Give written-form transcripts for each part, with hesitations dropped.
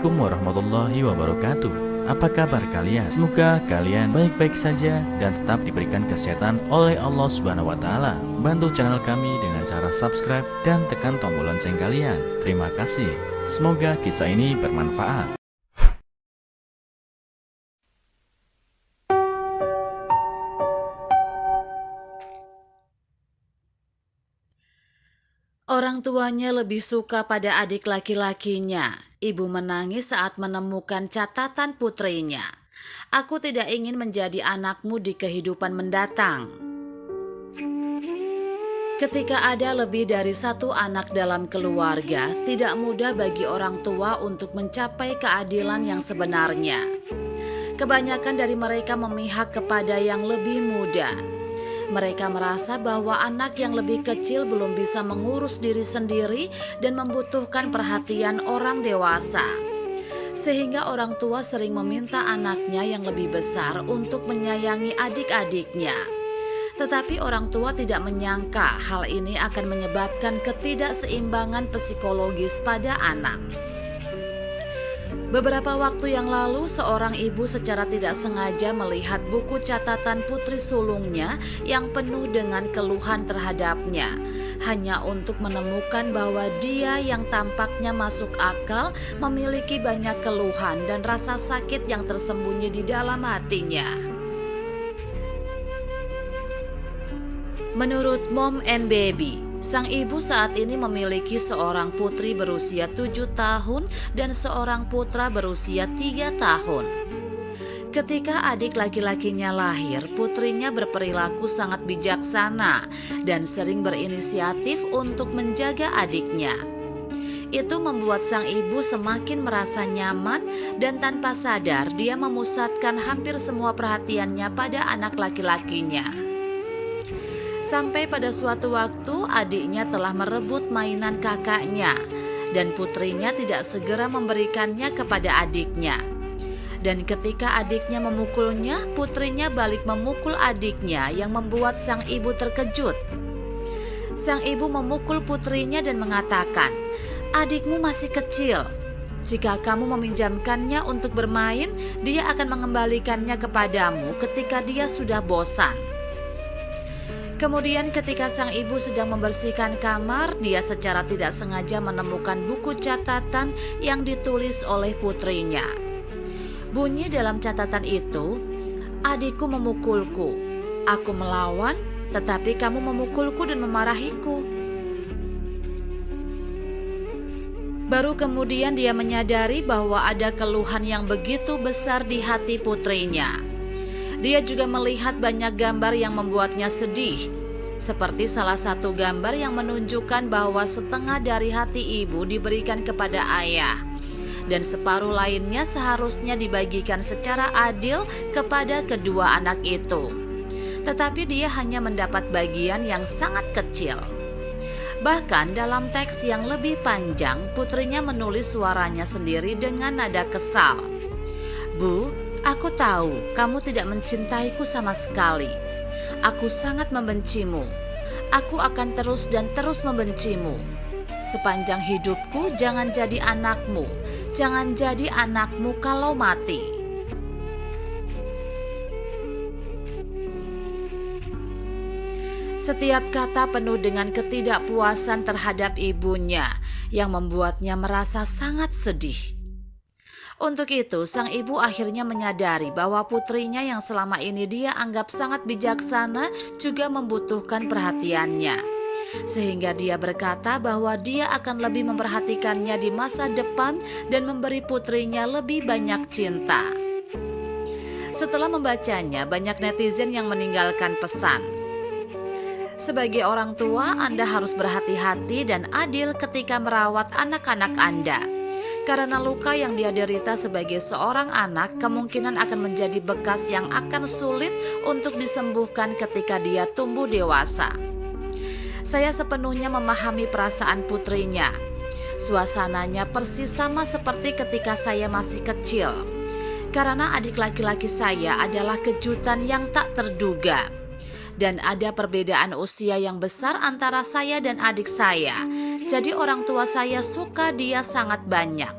Assalamualaikum warahmatullahi wabarakatuh. Apa kabar kalian? Semoga kalian baik-baik saja dan tetap diberikan kesehatan oleh Allah Subhanahu wa taala. Bantu channel kami dengan cara subscribe dan tekan tombol lonceng kalian. Terima kasih. Semoga kisah ini bermanfaat. Orang tuanya lebih suka pada adik laki-lakinya. Ibu menangis saat menemukan catatan putrinya. Aku tidak ingin menjadi anakmu di kehidupan mendatang. Ketika ada lebih dari satu anak dalam keluarga, tidak mudah bagi orang tua untuk mencapai keadilan yang sebenarnya. Kebanyakan dari mereka memihak kepada yang lebih muda. Mereka merasa bahwa anak yang lebih kecil belum bisa mengurus diri sendiri dan membutuhkan perhatian orang dewasa. Sehingga orang tua sering meminta anaknya yang lebih besar untuk menyayangi adik-adiknya. Tetapi orang tua tidak menyangka hal ini akan menyebabkan ketidakseimbangan psikologis pada anak. Beberapa waktu yang lalu, seorang ibu secara tidak sengaja melihat buku catatan putri sulungnya yang penuh dengan keluhan terhadapnya, hanya untuk menemukan bahwa dia yang tampaknya masuk akal memiliki banyak keluhan dan rasa sakit yang tersembunyi di dalam hatinya. Menurut Mom and Baby, sang ibu saat ini memiliki seorang putri berusia 7 tahun dan seorang putra berusia 3 tahun. Ketika adik laki-lakinya lahir, putrinya berperilaku sangat bijaksana dan sering berinisiatif untuk menjaga adiknya. Itu membuat sang ibu semakin merasa nyaman dan tanpa sadar dia memusatkan hampir semua perhatiannya pada anak laki-lakinya. Sampai pada suatu waktu adiknya telah merebut mainan kakaknya dan putrinya tidak segera memberikannya kepada adiknya. Dan ketika adiknya memukulnya, putrinya balik memukul adiknya yang membuat sang ibu terkejut. Sang ibu memukul putrinya dan mengatakan, "Adikmu masih kecil. Jika kamu meminjamkannya untuk bermain, dia akan mengembalikannya kepadamu ketika dia sudah bosan." Kemudian ketika sang ibu sedang membersihkan kamar, dia secara tidak sengaja menemukan buku catatan yang ditulis oleh putrinya. Bunyi dalam catatan itu, "Adikku memukulku. Aku melawan, tetapi kamu memukulku dan memarahiku." Baru kemudian dia menyadari bahwa ada keluhan yang begitu besar di hati putrinya. Dia juga melihat banyak gambar yang membuatnya sedih, seperti salah satu gambar yang menunjukkan bahwa setengah dari hati ibu diberikan kepada ayah, dan separuh lainnya seharusnya dibagikan secara adil kepada kedua anak itu. Tetapi dia hanya mendapat bagian yang sangat kecil. Bahkan dalam teks yang lebih panjang, putrinya menulis suaranya sendiri dengan nada kesal. "Bu, aku tahu kamu tidak mencintaiku sama sekali. Aku sangat membencimu. Aku akan terus dan terus membencimu. Sepanjang hidupku jangan jadi anakmu. Jangan jadi anakmu kalau mati." Setiap kata penuh dengan ketidakpuasan terhadap ibunya yang membuatnya merasa sangat sedih. Untuk itu, sang ibu akhirnya menyadari bahwa putrinya yang selama ini dia anggap sangat bijaksana juga membutuhkan perhatiannya. Sehingga dia berkata bahwa dia akan lebih memperhatikannya di masa depan dan memberi putrinya lebih banyak cinta. Setelah membacanya, banyak netizen yang meninggalkan pesan. "Sebagai orang tua, Anda harus berhati-hati dan adil ketika merawat anak-anak Anda. Karena luka yang dia derita sebagai seorang anak kemungkinan akan menjadi bekas yang akan sulit untuk disembuhkan ketika dia tumbuh dewasa." Saya sepenuhnya memahami perasaan putrinya. Suasananya persis sama seperti ketika saya masih kecil. Karena adik laki-laki saya adalah kejutan yang tak terduga. Dan ada perbedaan usia yang besar antara saya dan adik saya. Jadi orang tua saya suka dia sangat banyak.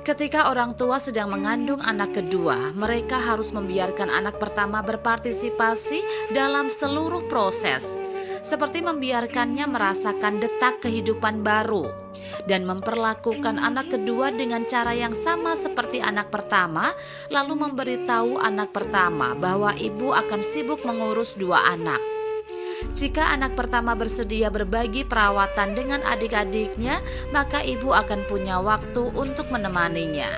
Ketika orang tua sedang mengandung anak kedua, mereka harus membiarkan anak pertama berpartisipasi dalam seluruh proses, seperti membiarkannya merasakan detak kehidupan baru dan memperlakukan anak kedua dengan cara yang sama seperti anak pertama, lalu memberitahu anak pertama bahwa ibu akan sibuk mengurus dua anak. Jika anak pertama bersedia berbagi perawatan dengan adik-adiknya, maka ibu akan punya waktu untuk menemaninya.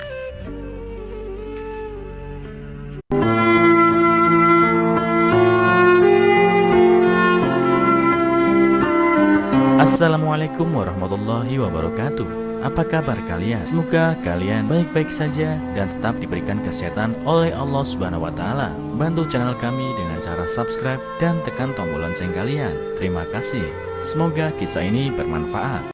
Assalamualaikum warahmatullahi wabarakatuh. Apa kabar kalian? Semoga kalian baik-baik saja dan tetap diberikan kesehatan oleh Allah Subhanahu wa taala. Bantu channel kami dengan cara subscribe dan tekan tombol lonceng kalian. Terima kasih. Semoga kisah ini bermanfaat.